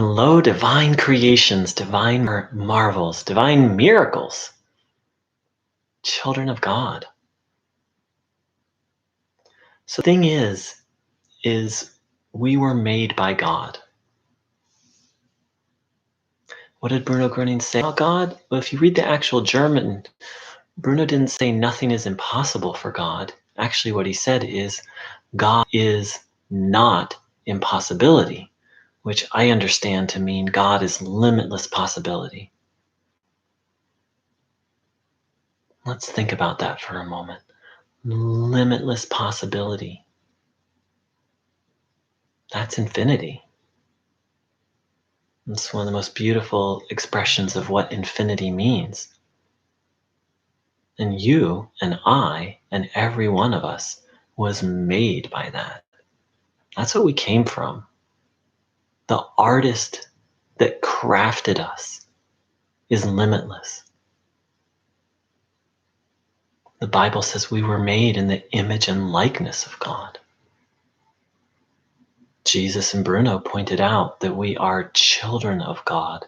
Hello, divine creations, divine marvels, divine miracles, children of God. So the thing is we were made by God. What did Bruno Groening say about God? Well, if you read the actual German, Bruno didn't say nothing is impossible for God. Actually, what he said is God is not impossibility, which I understand to mean God is limitless possibility. Let's think about that for a moment. Limitless possibility. That's infinity. It's one of the most beautiful expressions of what infinity means. And you and I and every one of us was made by that. That's what we came from. The artist that crafted us is limitless. The Bible says we were made in the image and likeness of God. Jesus and Bruno pointed out that we are children of God.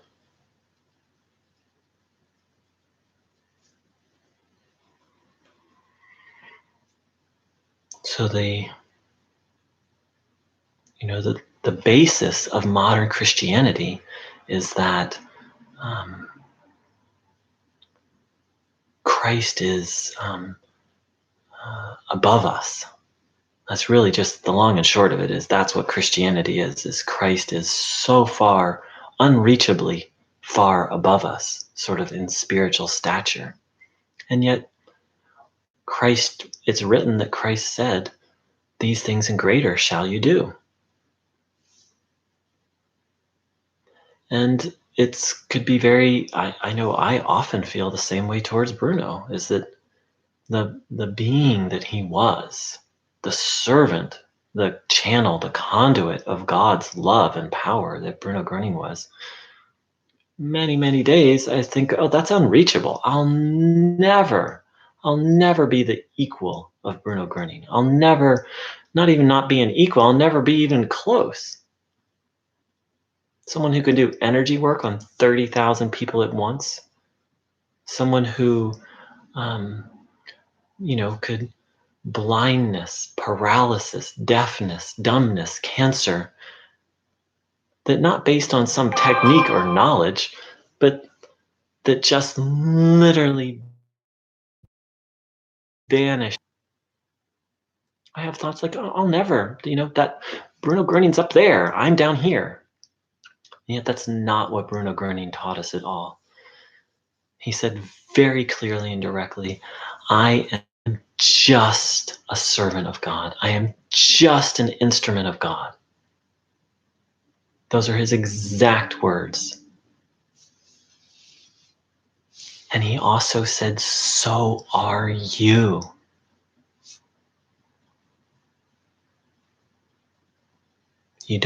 So the basis of modern Christianity is that Christ is above us. That's really just the long and short of it. Is that's what Christianity is Christ is so far, unreachably far above us, sort of in spiritual stature. And yet Christ, it's written that Christ said, these things and greater shall you do. And it's could be very, I know I often feel the same way towards Bruno, is that the being that he was, the servant, the channel, the conduit of God's love and power that Bruno Groening was, many, many days I think, oh, that's unreachable. I'll never be the equal of Bruno Groening. I'll never, not even not be an equal, I'll never be even close. Someone who can do energy work on 30,000 people at once. Someone who, could blindness, paralysis, deafness, dumbness, cancer, that not based on some technique or knowledge, but that just literally vanish. I have thoughts like, oh, I'll never, that Bruno Groening's up there, I'm down here. And yet that's not what Bruno Groening taught us at all. He said very clearly and directly, I am just a servant of God. I am just an instrument of God. Those are his exact words. And he also said, so are you. You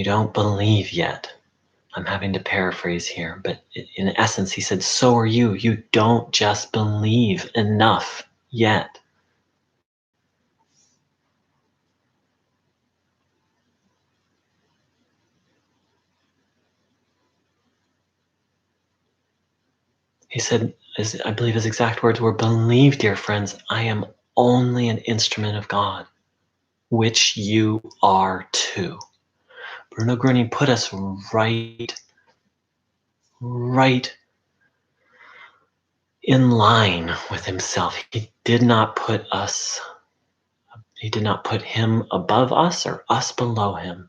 don't believe yet. I'm having to paraphrase here, but in essence, he said, so are you. You don't just believe enough yet. He said, I believe his exact words were, believe, dear friends, I am only an instrument of God, which you are too. Bruno Groening put us right in line with himself. He did not put him above us or us below him.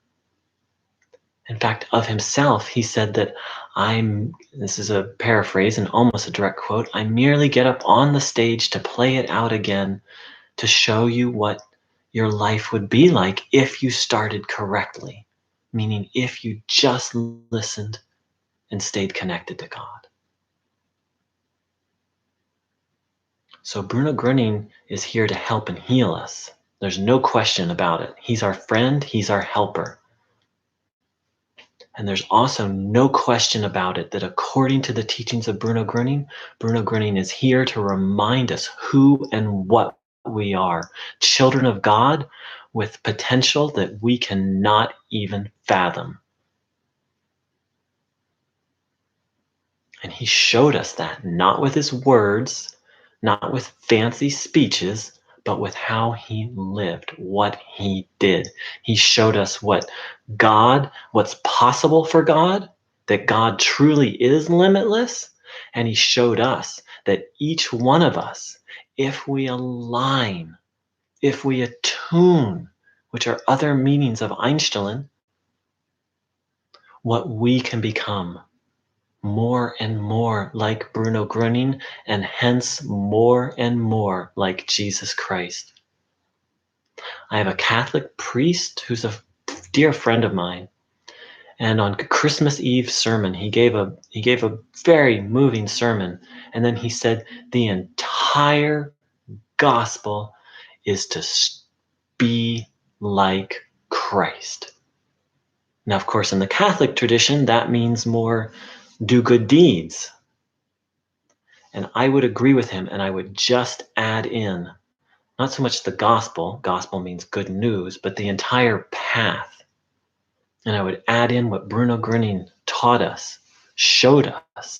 In fact, of himself, he said that this is a paraphrase and almost a direct quote, I merely get up on the stage to play it out again, to show you what your life would be like if you started correctly, meaning if you just listened and stayed connected to God. So Bruno Groening is here to help and heal us. There's no question about it. He's our friend, he's our helper. And there's also no question about it that according to the teachings of Bruno Groening is here to remind us who and what we are. Children of God with potential that we cannot even fathom. And he showed us that, not with his words, not with fancy speeches, but with how he lived, what he did. He showed us what's possible for God, that God truly is limitless. And he showed us that each one of us, if we align, if we attune, which are other meanings of Einstein, what we can become more and more like Bruno Groening, and hence more and more like Jesus Christ. I have a Catholic priest who's a dear friend of mine, and on Christmas Eve sermon, he gave a very moving sermon, and then he said the entire gospel is to be like Christ. Now, of course, in the Catholic tradition, that means more do good deeds. And I would agree with him, and I would just add in not so much the gospel means good news, but the entire path. And I would add in what Bruno Groening taught us, showed us,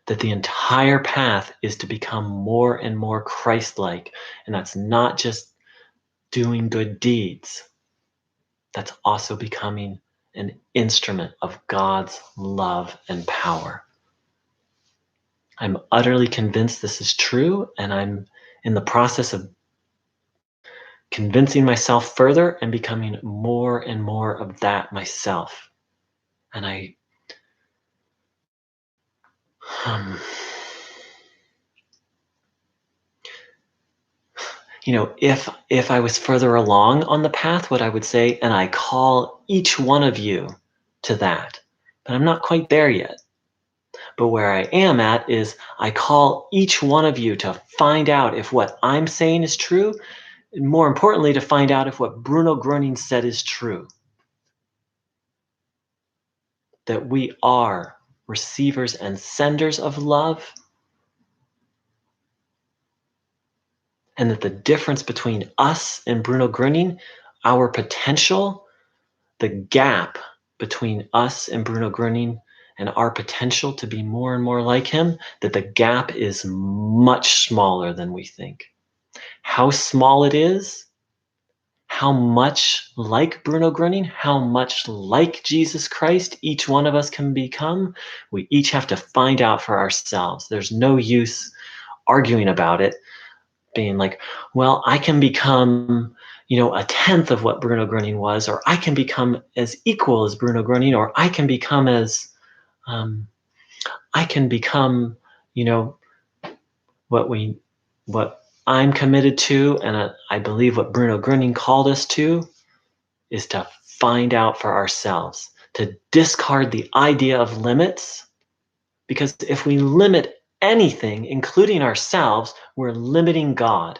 that the entire path is to become more and more Christ-like. And that's not just doing good deeds. That's also becoming an instrument of God's love and power. I'm utterly convinced this is true, and I'm in the process of convincing myself further and becoming more and more of that myself. And if I was further along on the path, what I would say, and I call each one of you to that, but I'm not quite there yet. But where I am at is I call each one of you to find out if what I'm saying is true, and more importantly, to find out if what Bruno Groening said is true. That we are receivers and senders of love, and that the difference between us and Bruno Groening, our potential, the gap between us and Bruno Groening and our potential to be more and more like him, that the gap is much smaller than we think. How small it is, how much like Bruno Groening, how much like Jesus Christ each one of us can become, we each have to find out for ourselves. There's no use arguing about it, being like, well, I can become, a tenth of what Bruno Groening was, or I can become as equal as Bruno Groening, or I can become you know, what I'm committed to, and I believe what Bruno Groening called us to, is to find out for ourselves, to discard the idea of limits, because if we limit anything, including ourselves, we're limiting God.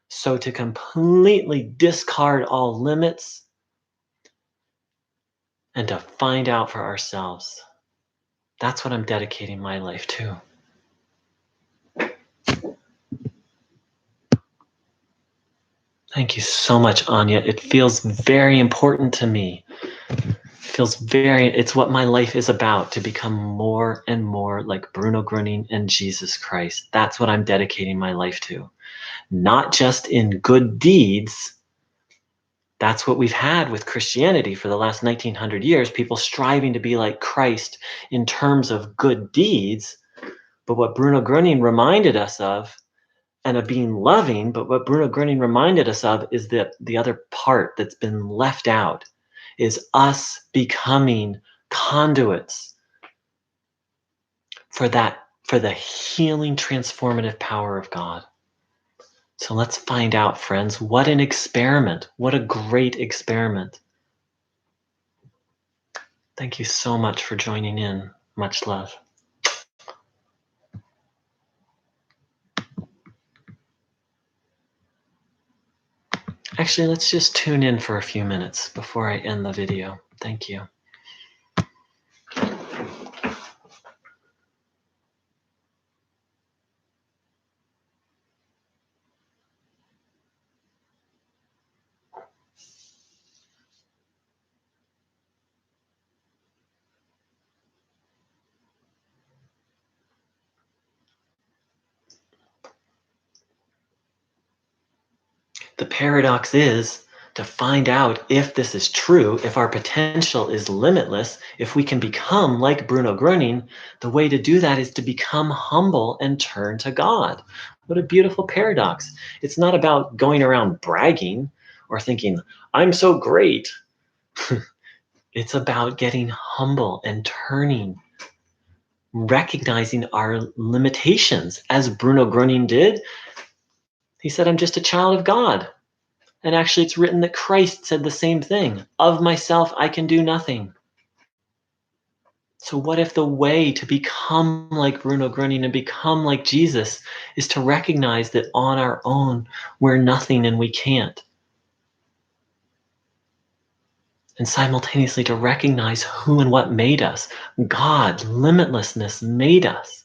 So to completely discard all limits and to find out for ourselves, that's what I'm dedicating my life to. Thank you so much, Anya. It feels very important to me. It's what my life is about, to become more and more like Bruno Groening and Jesus Christ. That's what I'm dedicating my life to. Not just in good deeds. That's what we've had with Christianity for the last 1900 years, people striving to be like Christ in terms of good deeds. But what Bruno Groening reminded us of, and of being loving, but what Bruno Groening reminded us of is that the other part that's been left out is us becoming conduits for the healing, transformative power of God. So let's find out, friends, what an experiment. What a great experiment. Thank you so much for joining in. Much love. Actually, let's just tune in for a few minutes before I end the video. Thank you. The paradox is to find out if this is true, if our potential is limitless, if we can become like Bruno Groening. The way to do that is to become humble and turn to God. What a beautiful paradox. It's not about going around bragging or thinking, I'm so great. It's about getting humble and turning, recognizing our limitations, as Bruno Groening did. He said, I'm just a child of God. And actually, it's written that Christ said the same thing. Of myself, I can do nothing. So, what if the way to become like Bruno Groening and become like Jesus is to recognize that on our own, we're nothing and we can't? And simultaneously to recognize who and what made us. God, limitlessness made us.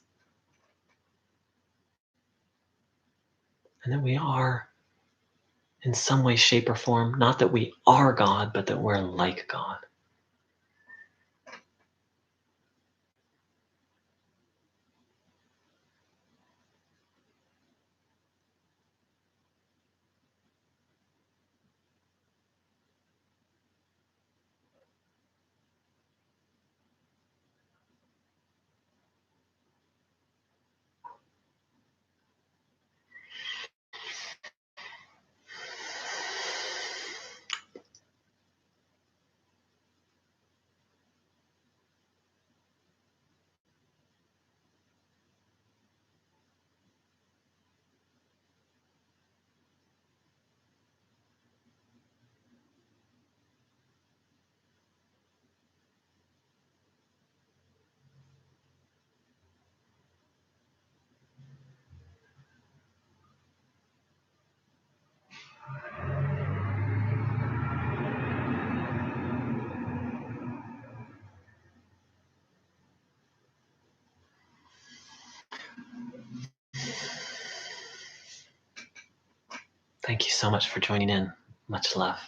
And that we are, in some way, shape, or form, not that we are God, but that we're like God. Thank you so much for joining in. Much love.